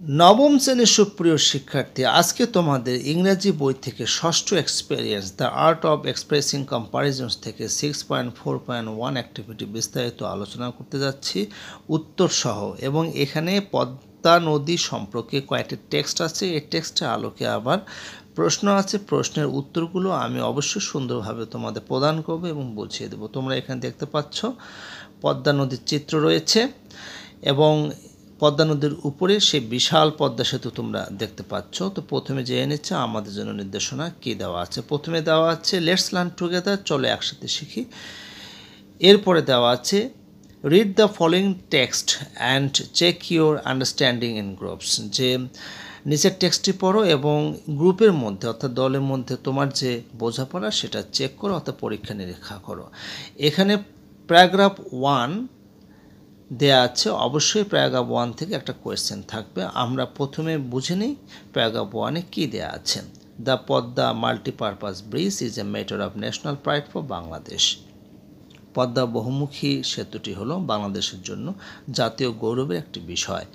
নবম শ্রেণীর সুপ্রিয় শিক্ষার্থী, আজকে তোমাদের ইংরেজি বই থেকে ষষ্ঠ experience the art of expressing comparisons থেকে 6.4.1 অ্যাক্টিভিটি বিস্তারিত আলোচনা করতে যাচ্ছি উত্তর সহ। এবং এখানে পদ্মা নদী সম্পর্কে কয়েকটি টেক্সট আছে। এই টেক্সটের আলোকে আবার প্রশ্ন আছে। প্রশ্নের উত্তরগুলো আমি অবশ্যই সুন্দরভাবে তোমাদের প্রদান করব এবং বুঝিয়ে দেব। তোমরা এখানে দেখতে পাচ্ছ পদ্মা নদীর চিত্র রয়েছে এবং পদ্মা নদীর উপরে সেই বিশাল পদ্মা সেতু তোমরা দেখতে পাচ্ছ। তো প্রথমে জেনে নিচ্ছে আমাদের জন্য নির্দেশনা কি দেওয়া আছে। প্রথমে দেওয়া আছে লেটস লার্ন টুগেদার, চলো একসাথে শিখি। এরপরে দেওয়া আছে read the following text and check your understanding in groups, যে নিচের টেক্সটটি পড়ো এবং গ্রুপের মধ্যে অর্থাৎ দলের মধ্যে তোমার যে বোঝাপড়া সেটা চেক করো অর্থাৎ পরীক্ষা নিরীক্ষা করো। এখানে প্যারাগ্রাফ 1 দেয়া আছে, অবশ্যই প্যারাগ্রাফ 1 থেকে একটা কোয়েশ্চেন থাকবে। আমরা প্রথমে বুঝে নিই প্যারাগ্রাফ 1-এ কী দেয়া আছে। The Padma multipurpose bridge is a matter of national pride for Bangladesh. Padma বহুমুখী সেতুটি হলো বাংলাদেশের জন্য জাতীয় গৌরবের একটি বিষয়।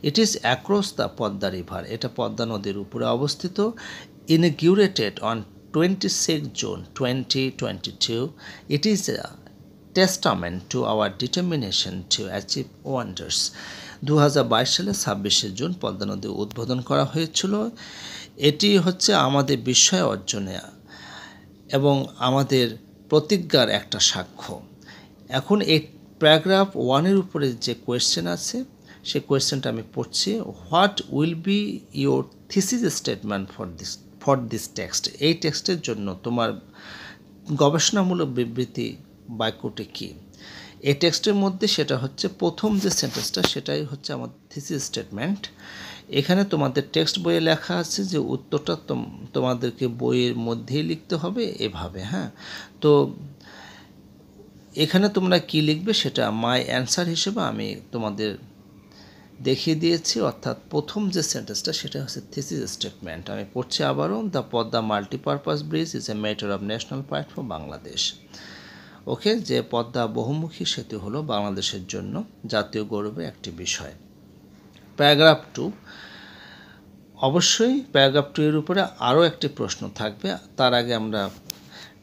It is across the Padma river, এটা পদ্মা নদীর উপরে অবস্থিত। Inaugurated on 26 June 2022, it is testament to our determination to achieve wonders. 2022 সালে 26শে জুন পদ্মা নদী উদ্বোধন করা হয়েছিল। এটি হচ্ছে আমাদের বিস্ময় অর্জনে এবং আমাদের প্রতিজ্ঞার একটা সাক্ষ্য। এখন এই প্যারাগ্রাফ 1-এর উপরে যে কোয়েশ্চেন আছে সেই কোয়েশ্চেনটা আমি পড়ছি। What will be your thesis statement for this text? এই টেক্সটের জন্য তোমার গবেষণামূলক বিবৃতি বাক্যটি কী? এই টেক্সটের মধ্যে সেটা হচ্ছে প্রথম যে সেন্টেন্সটা সেটাই হচ্ছে আমার থিসিস স্টেটমেন্ট। এখানে তোমাদের টেক্সট বইয়ে লেখা আছে যে উত্তরটা তোমাদেরকে বইয়ের মধ্যেই লিখতে হবে এভাবে। হ্যাঁ, তো এখানে তোমরা কি লিখবে সেটা মাই অ্যান্সার হিসেবে আমি তোমাদের দেখিয়ে দিয়েছি। অর্থাৎ প্রথম যে সেন্টেন্সটা সেটা হচ্ছে থিসিস স্টেটমেন্ট। আমি পড়ছি আবারও। The Padma multipurpose bridge is a matter of national pride for Bangladesh. Okay, যে পদ্মা বহুমুখী সেতু হলো বাংলাদেশের জন্য জাতীয় গৌরবের একটি বিষয়। প্যারাগ্রাফ 2, অবশ্যই প্যারাগ্রাফ 2 এর উপরে আরও একটি প্রশ্ন থাকবে। তার আগে আমরা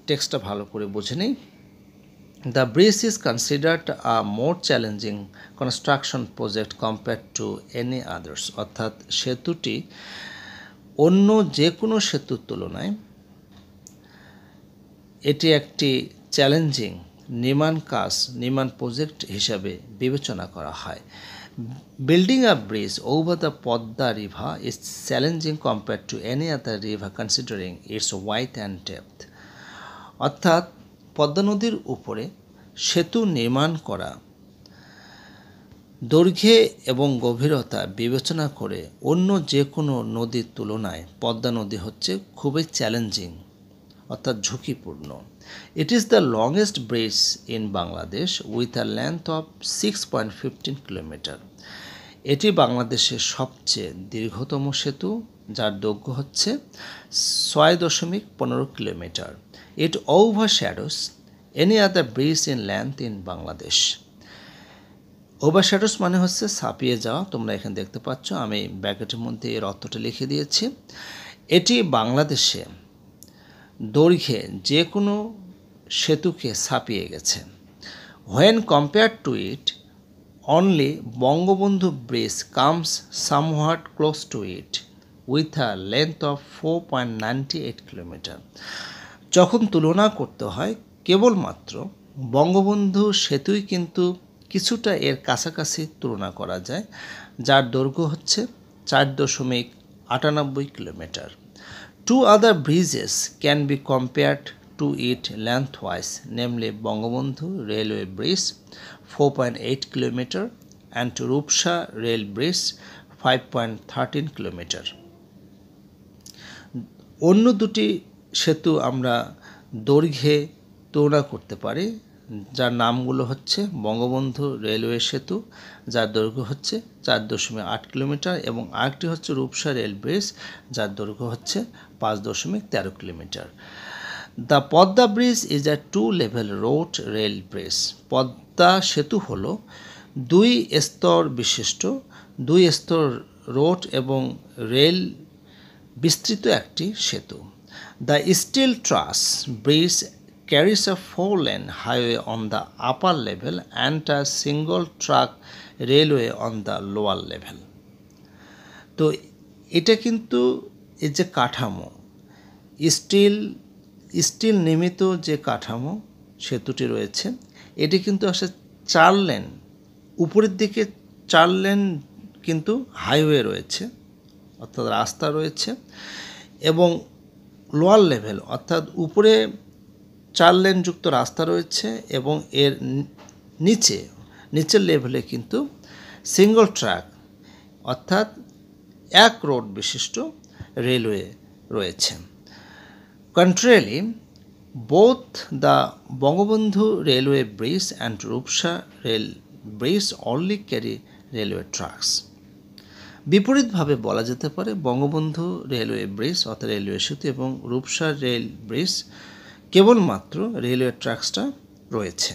টেক্সটটা ভালো করে বুঝে নিই। The bridge is considered a more challenging construction project compare to any others, অর্থাৎ সেতুটি অন্য যে কোনো সেতুর তুলনায় এটি একটি চ্যালেঞ্জিং নির্মাণ প্রজেক্ট হিসাবে বিবেচনা করা হয়। Building a bridge over the Padma river is challenging compare to any other river considering it's width and depth, অর্থাৎ পদ্মা নদীর উপরে সেতু নির্মাণ করা দৈর্ঘ্যে এবং গভীরতা বিবেচনা করে অন্য যে কোনো নদীর তুলনায় পদ্মা নদী হচ্ছে খুবই চ্যালেঞ্জিং অর্থাৎ ঝুঁকিপূর্ণ। It is the longest bridge in Bangladesh with a length of 6.15 kilometre. এটি বাংলাদেশের সবচেয়ে দীর্ঘতম সেতু যার দৈর্ঘ্য হচ্ছে 6.15 kilometre. It overshadows any other bridge in length in Bangladesh. Overshadows মানে হচ্ছে ছাপিয়ে যাওয়া। তোমরা এখানে দেখতে পাচ্ছ, আমি ব্র্যাকেটের মধ্যে এর অর্থটা লিখে দিয়েছি। এটি বাংলাদেশে দৈর্ঘ্যে যে কোনো সেতুকে ছাপিয়ে গেছে। When compare to it only Bangabandhu bridge comes somewhat close two it with a length of 4.98 kilometre. যখন তুলনা করতে হয় কেবলমাত্র বঙ্গবন্ধু সেতুই কিন্তু কিছুটা এর কাছাকাছি তুলনা করা যায়, যার দৈর্ঘ্য হচ্ছে 4.98 kilometre. Two other bridges can be compared to it lengthwise, namely Bangabandhu Railway Bridge 4.8 km and Rupsha Rail Bridge 5.13 km. অন্য দুটি সেতু আমরা দৈর্ঘ্যে তুলনা করতে পারি, যার নামগুলো হচ্ছে বঙ্গবন্ধু রেলওয়ে সেতু যার দৈর্ঘ্য হচ্ছে 4.8 কিলোমিটার এবং আরেকটি হচ্ছে রূপসা রেল ব্রিজ যার দৈর্ঘ্য হচ্ছে 5.13 kilometre. The Padma bridge is a 2 level road rail bridge. Padma সেতু হলো 2 স্তর বিশিষ্ট 2 স্তর রোড এবং রেল বিস্তৃত একটি সেতু। The steel truss bridge carries a 4-lane highway on the upper level and a single track railway on the lower level. তো এটা কিন্তু এই যে কাঠামো স্টিল নির্মিত যে কাঠামো সেতুটি রয়েছে, এটি কিন্তু আসলে 4 লেন, উপরের দিকে 4 লেন কিন্তু হাইওয়ে রয়েছে অর্থাৎ রাস্তা রয়েছে, এবং লোয়ার লেভেল অর্থাৎ উপরে 4 লেন যুক্ত রাস্তা রয়েছে এবং এর নিচের লেভেলে কিন্তু সিঙ্গল ট্র্যাক অর্থাৎ এক রোড বিশিষ্ট রেলওয়ে রয়েছে। Contrarily, both the Bangabandhu railway bridge and Rupsa rail bridge only carry railway tracks. বিপরীতভাবে বলা যেতে পারে বঙ্গবন্ধু রেলওয়ে ব্রিজ অর্থাৎ রেলওয়ে সেতু এবং রূপসা রেল ব্রিজ কেবলমাত্র রেলওয়ে ট্র্যাকসটা রয়েছে।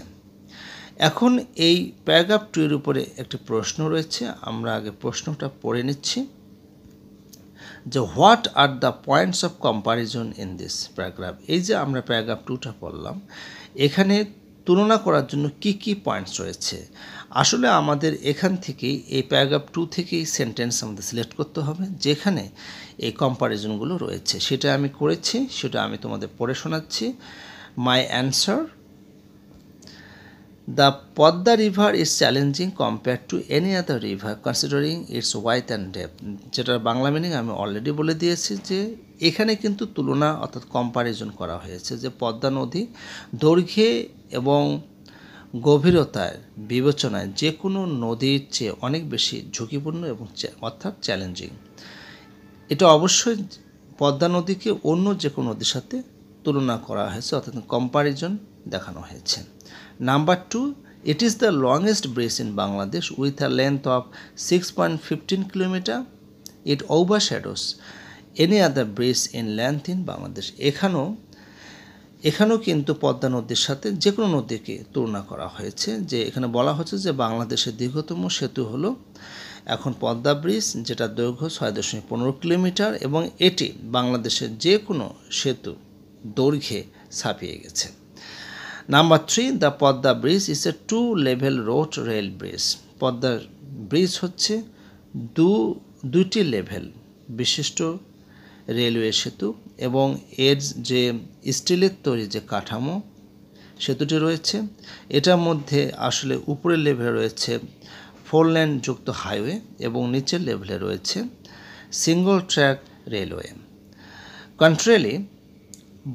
এখন এই প্যারাগ্রাফ 2 এর উপরে একটি প্রশ্ন রয়েছে, আমরা আগে প্রশ্নটা পড়ে নিচ্ছি যে what are the points of comparison in this paragraph. এই যে আমরা প্যারাগ্রাফ 2টা পড়লাম, এখানে তুলনা করার জন্য কি কি পয়েন্টস রয়েছে। আসলে আমাদের এখান থেকেই এই প্যারাগ্রাফ 2 থেকেই সেন্টেন্স আমাদের সিলেক্ট করতে হবে যেখানে এই কম্প্যারিজনগুলো রয়েছে। সেটা আমি করেছি, সেটা আমি তোমাদের পড়ে শোনাচ্ছি। My answer: The Podda river is challenging compared to any other river considering its width and depth. যেটার বাংলা মিনিং আমি অলরেডি বলে দিয়েছি যে এখানে কিন্তু তুলনা অর্থাৎ কম্প্যারিজন করা হয়েছে যে পদ্মা নদী দৈর্ঘ্যে এবং গভীরতার বিবেচনায় যে কোনো নদীর চেয়ে অনেক বেশি ঝুঁকিপূর্ণ এবং অর্থাৎ চ্যালেঞ্জিং। এটা অবশ্যই পদ্মা নদীকে অন্য যে কোনো নদীর সাথে তুলনা করা হয়েছে অর্থাৎ কম্প্যারিজন দেখানো হয়েছে। Number 2, it is the longest bridge in Bangladesh with a length of 6.15 km. It overshadows any other bridge in length in Bangladesh. এখানেও কিন্তু পদ্মা নদীর সাথে যে কোনো নদীকে তুলনা করা হয়েছে, যে এখানে বলা হচ্ছে যে বাংলাদেশের দীর্ঘতম সেতু হলো এখন পদ্মা ব্রিজ, যেটা দৈর্ঘ্য 6.15 কিলোমিটার এবং এটি বাংলাদেশের যে কোনো সেতু দৈর্ঘ্যে ছাপিয়ে গেছে। Number 3, the Podda Bridge is a 2-level road rail bridge. Padma bridge হচ্ছে দুইটি লেভেল বিশিষ্ট রেলওয়ে সেতু এবং এর যে স্টিলের তৈরি যে কাঠামো সেতুটি রয়েছে, এটার মধ্যে আসলে উপরের লেভেলে রয়েছে 4 লেন যুক্ত হাইওয়ে এবং নিচের লেভেলে রয়েছে single track railway. Contrarily,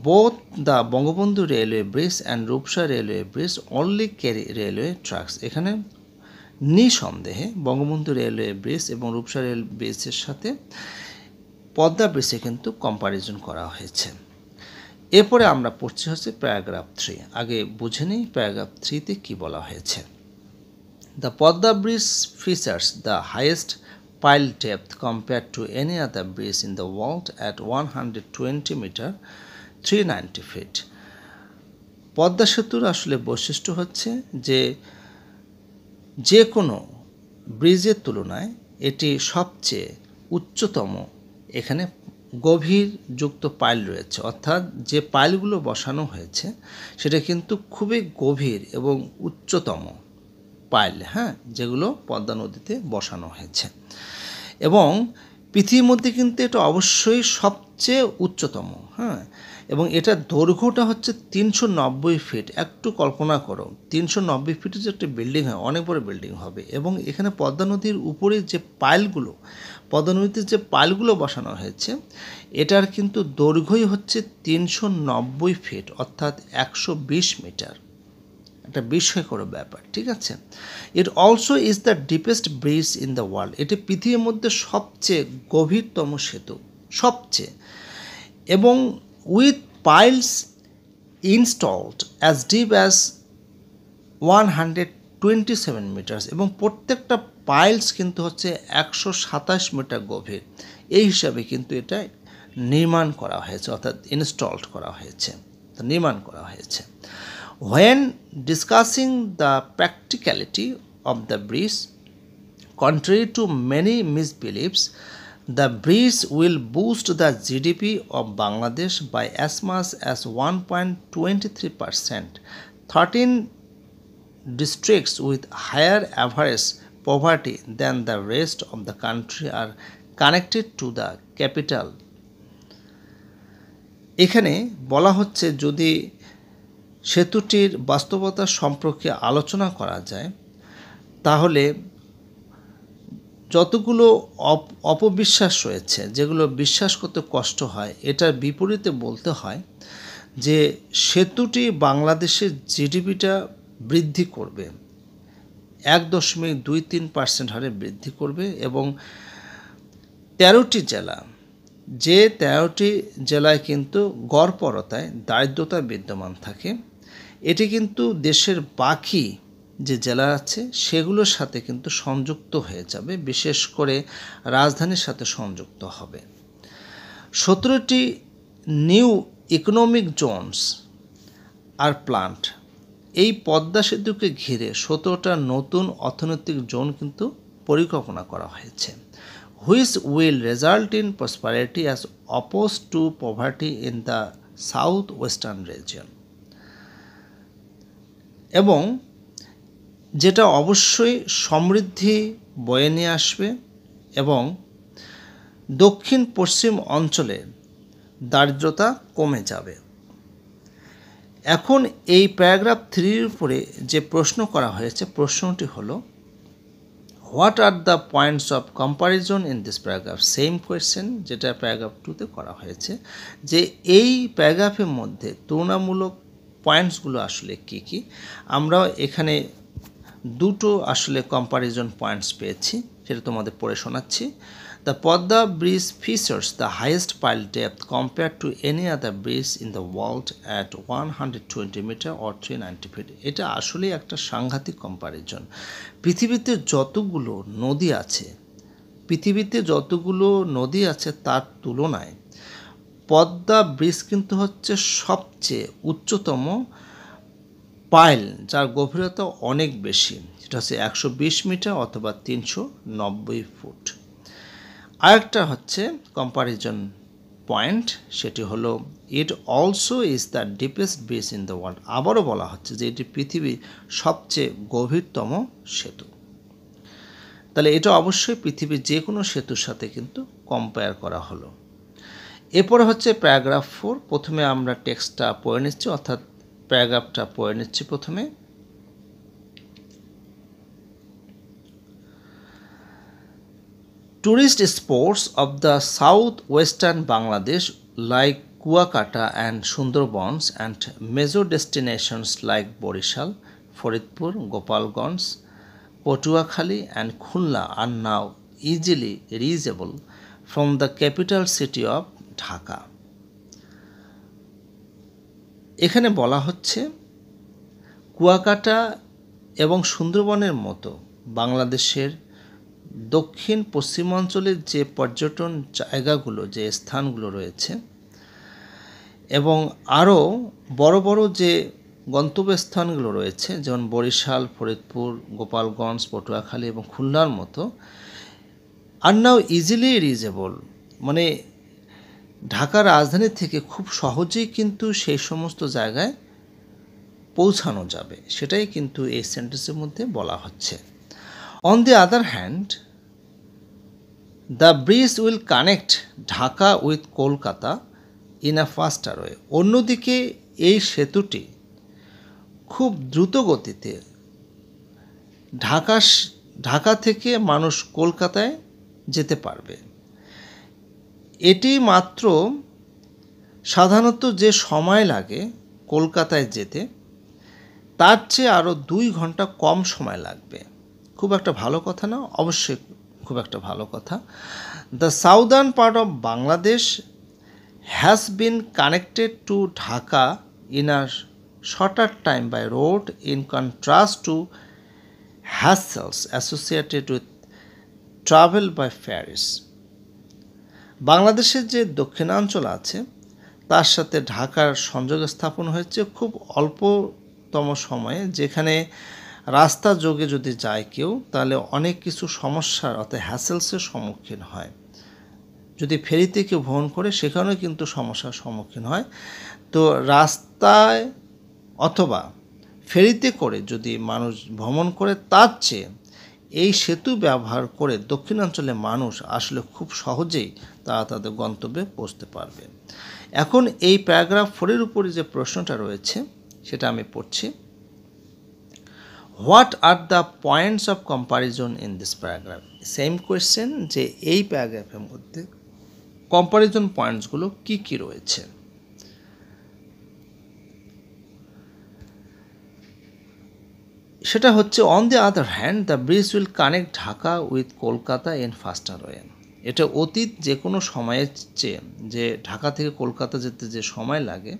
both the Bangabandhu railway bridge and Rupsha railway bridge only carry railway tracks. এখানে নিঃসন্দেহে বঙ্গবন্ধু রেলওয়ে ব্রিজ এবং রূপসা রেল ব্রিজের সাথে পদ্মা ব্রিজে কিন্তু কম্প্যারিজন করা হয়েছে। এরপরে আমরা পড়ছি হচ্ছে প্যারাগ্রাফ 3। আগে বুঝে নিই প্যারাগ্রাফ 3তে কী বলা হয়েছে। The Padma bridge features the highest pile depth compared to any other bridge in the world at 120 meter 390 feet. Padma সেতুর আসলে বৈশিষ্ট্য হচ্ছে যে কোনো ব্রিজের তুলনায় এটি সবচেয়ে উচ্চতম, এখানে গভীর যুক্ত পাইল রয়েছে, অর্থাৎ যে পাইলগুলো বসানো হয়েছে সেটা কিন্তু খুবই গভীর এবং উচ্চতম পাইল, যেগুলো পদ্মা নদীতে বসানো হয়েছে এবং পৃথিবীর মধ্যে কিন্তু এটা অবশ্যই সবচেয়ে উচ্চতম, এবং এটার দৈর্ঘ্যটা হচ্ছে 390 ফিট। একটু কল্পনা করো 390 ফিটের যে একটা বিল্ডিং হয়, অনেক বড় বিল্ডিং হবে, এবং এখানে পদ্মা নদীর উপরে যে পদ্মা নদীতে যে পাইলগুলো বসানো হয়েছে এটার কিন্তু দৈর্ঘ্যই হচ্ছে 390 ফিট অর্থাৎ 120 মিটার। একটা বিস্ময়কর ব্যাপার, ঠিক আছে। It also is the deepest bridge in the world. এটি পৃথিবীর মধ্যে সবচেয়ে গভীরতম সেতু, সবচেয়ে, এবং with piles installed as deep as 127 meters, এবং প্রত্যেকটা পাইলস কিন্তু হচ্ছে 127 মিটার গভীর। এই হিসাবে কিন্তু এটা নির্মাণ করা হয়েছে অর্থাৎ ইনস্টলড করা হয়েছে, নির্মাণ করা হয়েছে। When discussing the practicality of the bridge, Contrary to many misbeliefs, the bridge will boost the GDP of Bangladesh by as much as 1.23%. 13 districts with higher average poverty than the rest of the country are connected to the capital. এখানে বলা হচ্ছে যদি সেতুটির বাস্তবতা সম্পর্কে আলোচনা করা যায় তাহলে যতগুলো অপবিশ্বাস রয়েছে যেগুলো বিশ্বাস করতে কষ্ট হয় এটার বিপরীতে বলতে হয় যে সেতুটি বাংলাদেশের জিডিপিটা বৃদ্ধি করবে 1.23% হারে বৃদ্ধি করবে এবং 13টি জেলা যে 13টি জেলায় কিন্তু গড়পড়তায় দারিদ্রতা বিদ্যমান থাকে এটি কিন্তু দেশের বাকি যে জেলা আছে সেগুলোর সাথে কিন্তু সংযুক্ত হয়ে যাবে, বিশেষ করে রাজধানীর সাথে সংযুক্ত হবে। 17টি নিউ ইকোনমিক জোনস আর প্ল্যান্ট, এই পদ্মা সেতুকে ঘিরে 17টা নতুন অর্থনৈতিক জোন কিন্তু পরিকল্পনা করা হয়েছে, which will result in prosperity as opposed to poverty in the southwestern region, এবং যেটা অবশ্যই সমৃদ্ধি বয়ে নিয়ে আসবে এবং দক্ষিণ পশ্চিম অঞ্চলে দারিদ্রতা কমে যাবে। এখন এই প্যারাগ্রাফ 3 উপরে যে প্রশ্ন করা হয়েছে প্রশ্নটি হলো what are the points of comparison in this paragraph, same question যেটা প্যারাগ্রাফ 2তে করা হয়েছে, যে এই প্যারাগ্রাফের মধ্যে তুলনামূলক পয়েন্টসগুলো আসলে কী কী। আমরা এখানে দুটো আসলে কম্প্যারিজন পয়েন্টস পেয়েছি, সেটা তোমাদের পড়ে শোনাচ্ছি। The Padma bridge features the highest pile depth compare to any other bridge in the world at 120 meter or 390 feet. এটা আসলেই একটা সাংঘাতিক কম্প্যারিজন। পৃথিবীতে যতগুলো নদী আছে তার তুলনায় পদ্মা ব্রিজ কিন্তু হচ্ছে সবচেয়ে উচ্চতম পাইল, যার গভীরতা অনেক বেশি, সেটা হচ্ছে 120 মিটার অথবা 390 ফুট। আরেকটা হচ্ছে কম্প্যারিজন পয়েন্ট, সেটি হলো ইট also is the deepest bridge in the world. আবারও বলা হচ্ছে যে এটি পৃথিবীর সবচেয়ে গভীরতম সেতু। তাহলে এটা অবশ্যই পৃথিবীর যে কোনো সেতুর সাথে কিন্তু কম্পেয়ার করা হলো। এরপরে হচ্ছে প্যারাগ্রাফ 4। প্রথমে আমরা টেক্সটটা পড়ে নিচ্ছি, অর্থাৎ প্যারাগ্রাফটা পড়ে নিচ্ছি প্রথমে। Tourist spots of the southwestern Bangladesh like Kuakata and Sundarbans and major destinations like Borishal, Faridpur, Gopalganj, Patuakhali and Khulna are now easily reachable from the capital city of Dhaka. এখানে বলা হচ্ছে কুয়াকাটা এবং সুন্দরবনের মতো বাংলাদেশের দক্ষিণ পশ্চিমাঞ্চলের যে পর্যটন জায়গাগুলো, যে স্থানগুলো রয়েছে এবং আরও বড় বড় যে গন্তব্যস্থানগুলো রয়েছে, যেমন বরিশাল, ফরিদপুর, গোপালগঞ্জ, পটুয়াখালী এবং খুলনার মতো, আর নাও ইজিলি রিচেবল, মানে ঢাকা রাজধানী থেকে খুব সহজেই কিন্তু সেই সমস্ত জায়গায় পৌঁছানো যাবে, সেটাই কিন্তু এই সেন্টেন্সের মধ্যে বলা হচ্ছে। On the other hand, the bridge will connect Dhaka with Kolkata in a faster way. অন্যদিকে এই সেতুটি খুব দ্রুত গতিতে ঢাকা থেকে মানুষ কলকাতায় যেতে পারবে। এটি মাত্র সাধারণত যে সময় লাগে কলকাতায় যেতে তার চেয়ে আরও 2 ঘন্টা কম সময় লাগবে। খুব একটা ভালো কথা না? অবশ্যই খুব একটা ভালো কথা। The southern part of Bangladesh has been connected to Dhaka in a shorter time by road in contrast to hassles associated with travel by ferries. বাংলাদেশের যে দক্ষিণাঞ্চল আছে তার সাথে ঢাকার সংযোগ স্থাপন হয়েছে খুব অল্পতম সময়ে, যেখানে রাস্তা যোগে যদি যায় কেউ, তাহলে অনেক কিছু সমস্যার অর্থাৎ হ্যাসেলসের সম্মুখীন হয়। যদি ফেরিতে কেউ ভ্রমণ করে, সেখানেও কিন্তু সমস্যার সম্মুখীন হয়। তো রাস্তায় অথবা ফেরিতে করে যদি মানুষ ভ্রমণ করে, তার চেয়ে এই সেতু ব্যবহার করে দক্ষিণাঞ্চলের মানুষ আসলে খুব সহজেই তারা তাদের গন্তব্যে পৌঁছতে পারবে। এখন এই প্যারাগ্রাফ 4-এর উপরে যে প্রশ্নটা রয়েছে সেটা আমি পড়ছি। What are the points of comparison in this paragraph? Same question, যে এই প্যারাগ্রাফের মধ্যে কম্প্যারিজন পয়েন্টসগুলো কি কি রয়েছে। সেটা হচ্ছে, on the other hand the bridge will connect Dhaka with Kolkata in ফাস্টার way. এটা অতীত যে কোনো সময়ের চেয়ে, যে ঢাকা থেকে কলকাতা যেতে যে সময় লাগে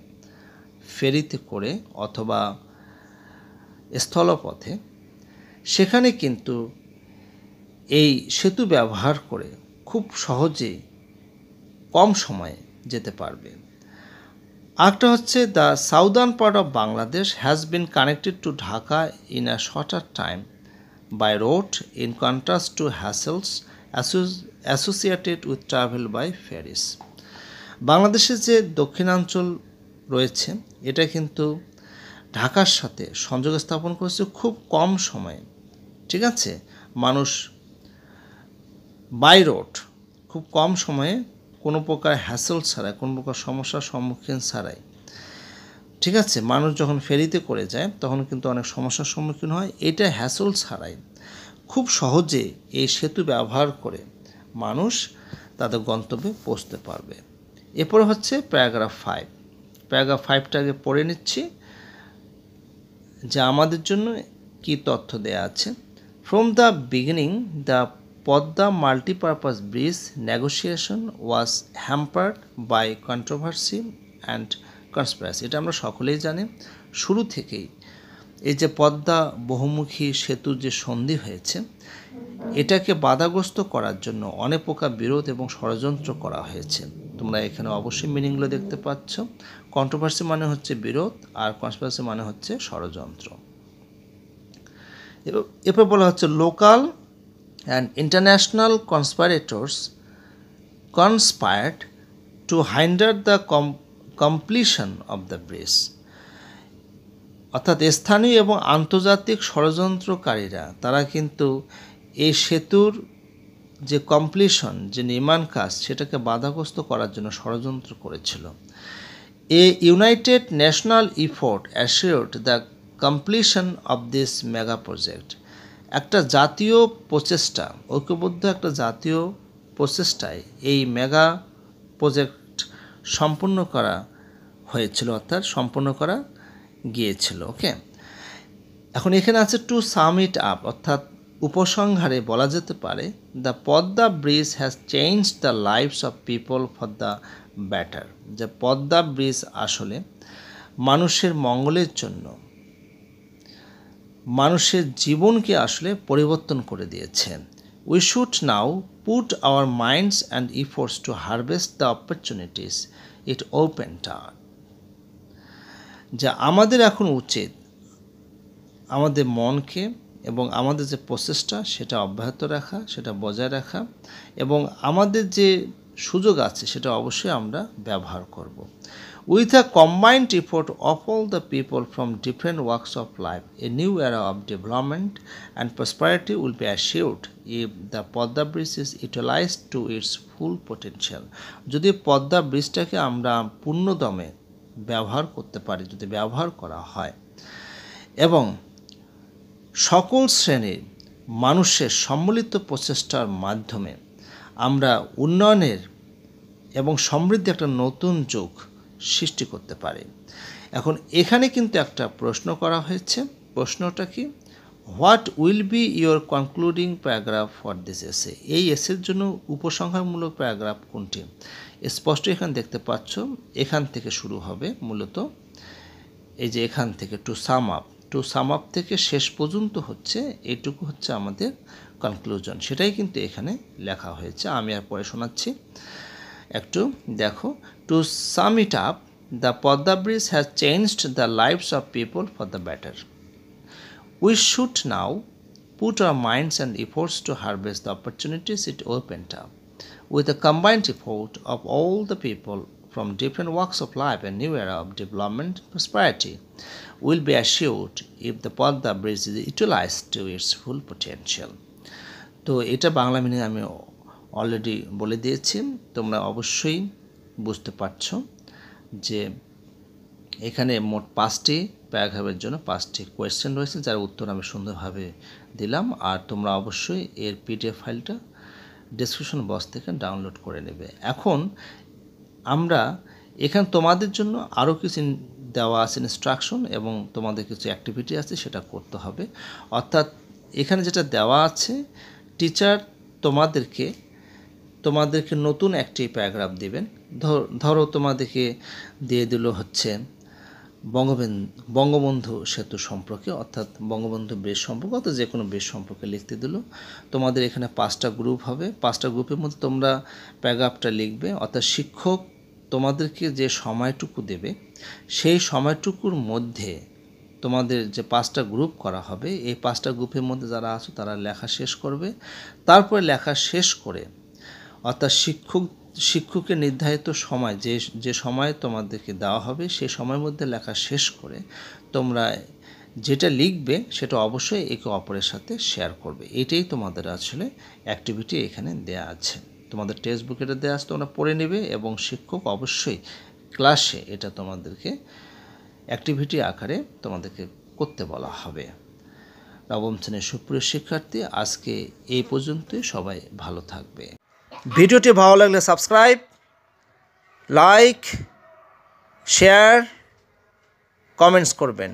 ফেরিতে করে অথবা স্থলপথে, সেখানে কিন্তু এই সেতু ব্যবহার করে খুব সহজেই কম সময়ে যেতে পারবে। আরেকটা হচ্ছে, the southern part of Bangladesh has been connected to Dhaka in a shorter time by road in contrast to hassles associated with travel by ferries. বাংলাদেশের যে দক্ষিণাঞ্চল রয়েছে, এটা কিন্তু ঢাকার সাথে সংযোগ স্থাপন করেছে খুব কম সময়ে। ঠিক আছে, মানুষ বাই রোড খুব কম সময়ে, কোনো প্রকার হ্যাসেল ছাড়াই, কোনো প্রকার সমস্যার সম্মুখীন ছাড়াই, ঠিক আছে, মানুষ যখন ফেরিতে করে যায় তখন কিন্তু অনেক সমস্যার সম্মুখীন হয়। এটা হ্যাসেল ছাড়াই খুব সহজে এই সেতু ব্যবহার করে মানুষ তাদের গন্তব্যে পৌঁছতে পারবে। এরপরে হচ্ছে প্যারাগ্রাফ 5। প্যারাগ্রাফ 5টাকে পড়ে নিচ্ছি, যে আমাদের জন্য কি তথ্য দেয়া আছে। From the beginning the Padma multipurpose bridge negotiation was hampered by controversy and conspiracy. এটা আমরা সকলেই জানি। শুরু থেকেই এই যে পদ্মা বহুমুখী সেতুর যে সন্ধি হয়েছে, এটাকে বাধাগ্রস্ত করার জন্য অনেক প্রকার বিরোধ এবং ষড়যন্ত্র করা হয়েছে। তোমরা এখানে অবশ্যই মিনিংগুলো দেখতে পাচ্ছ। কন্ট্রোভার্সি মানে হচ্ছে বিরোধ, আর কনস্পিরেসি মানে হচ্ছে ষড়যন্ত্র। এরপর বলা হচ্ছে, local and international conspirators conspired to hinder the completion of the bridge. অর্থাৎ স্থানীয় এবং আন্তর্জাতিক ষড়যন্ত্রকারীরা তারা কিন্তু এই সেতুর যে কমপ্লিশন, যে নির্মাণ কাজ, সেটাকে বাধাগ্রস্ত করার জন্য ষড়যন্ত্র করেছিল। A united national effort assured the completion of this mega project. একটা জাতীয় প্রচেষ্টা, ঐক্যবদ্ধ একটা জাতীয় প্রচেষ্টায় এই মেগা প্রজেক্ট সম্পূর্ণ করা হয়েছিল, অর্থাৎ সম্পূর্ণ করা গিয়েছিল। ওকে, এখন এখানে আছে টু সাম ইট আপ, অর্থাৎ উপসংহারে বলা যেতে পারে, the Padma bridge has changed the lifes of people for the better. যে পদ্মা ব্রিজ আসলে মানুষের মঙ্গলের জন্য, মানুষের জীবনকে আসলে পরিবর্তন করে দিয়েছে। We should now put hour minds and efforts two harvest the opportunities it opened up. যা আমাদের এখন উচিত আমাদের মনকে এবং আমাদের যে প্রচেষ্টা সেটা অব্যাহত রাখা, সেটা বজায় রাখা, এবং আমাদের যে সুযোগ আছে সেটা অবশ্যই আমরা ব্যবহার করব। With a combined effort of all the people from different works of life, a new era of development and prosperity will be assured if the Padma bridge is utilised to its full potential. যদি পদ্মা ব্রিজটাকে আমরা পূর্ণদমে ব্যবহার করতে পারি, যদি ব্যবহার করা হয় এবং সকল শ্রেণীর মানুষের সম্মিলিত প্রচেষ্টার মাধ্যমে আমরা উন্নয়নের এবং সমৃদ্ধি একটা নতুন যুগ সৃষ্টি করতে পারি। এখন এখানে কিন্তু একটা প্রশ্ন করা হয়েছে। প্রশ্নটা কি? What will be your concluding paragraph for this এসে? এই এসের জন্য উপসংহারমূলক প্যারাগ্রাফ কোনটি? স্পষ্ট এখানে দেখতে পাচ্ছ, এখান থেকে শুরু হবে মূলত, এই যে এখান থেকে টু সাম আপ থেকে শেষ পর্যন্ত হচ্ছে এইটুকু হচ্ছে আমাদের কনক্লুশন, সেটাই কিন্তু এখানে লেখা হয়েছে। আমি আর পরে শোনাচ্ছি, একটু দেখো। To sum it up, the Padma bridge has changed the lifes of people for the better. We should now put our minds and efforts to harvest the opportunities it opened up. With the combined effort of all the people from different walks of life, a new era of development and prosperity will be assured if the Padma Bridge is utilized to its full potential. তো এটা Bangla meaning আমি already বলে দিয়েছি, তোমরা অবশ্যই বুঝতে পারছো যে এখানে মোট 5টি প্যারাগ্রাফের জন্য 5টি কোয়েশ্চেন রয়েছে, যার উত্তর আমি সুন্দরভাবে দিলাম। আর তোমরা অবশ্যই এর পিডিএফ ফাইলটা ডেসক্রিপশন বক্স থেকে ডাউনলোড করে নেবে। এখন আমরা এখানে তোমাদের জন্য আরও কিছু দেওয়া আছে ইনস্ট্রাকশন এবং তোমাদের কিছু অ্যাক্টিভিটি আছে, সেটা করতে হবে। অর্থাৎ এখানে যেটা দেওয়া আছে, টিচার তোমাদেরকে নতুন একটি প্যারাগ্রাফ দিবেন। ধরো তোমাদেরকে দিয়ে দিল হচ্ছে বঙ্গবন্ধু সেতু সম্পর্কে, অর্থাৎ বঙ্গবন্ধু ব্রিজ সম্পর্কে, অর্থাৎ যে কোনো ব্রিজ সম্পর্কে লিখতে দিল। তোমাদের এখানে 5টা গ্রুপ হবে, 5টা গ্রুপের মধ্যে তোমরা প্যারাগ্রাফটা লিখবে। অর্থাৎ শিক্ষক তোমাদেরকে যে সময়টুকু দেবে, সেই সময়টুকুর মধ্যে তোমাদের যে 5টা গ্রুপ করা হবে, এই 5টা গ্রুপের মধ্যে যারা আছো তারা লেখা শেষ করবে। তারপরে লেখা শেষ করে, অর্থাৎ শিক্ষকের নির্ধারিত সময়, যে সময় তোমাদেরকে দেওয়া হবে, সেই সময়ের মধ্যে লেখা শেষ করে তোমরা যেটা লিখবে সেটা অবশ্যই একে অপরের সাথে শেয়ার করবে। এটাই তোমাদের আসলে অ্যাক্টিভিটি এখানে দেয়া আছে। তোমাদের টেক্সট বুকে এটা দেওয়া আছে, তোমরা পড়ে নেবে এবং শিক্ষক অবশ্যই ক্লাসে এটা তোমাদেরকে অ্যাক্টিভিটি আকারে তোমাদেরকে করতে বলা হবে। নবম শ্রেণীর সুপ্রিয় শিক্ষার্থী, আজকে এই পর্যন্তই। সবাই ভালো থাকবে। ভিডিওটি ভালো লাগলে সাবস্ক্রাইব, লাইক, শেয়ার, কমেন্টস করবেন।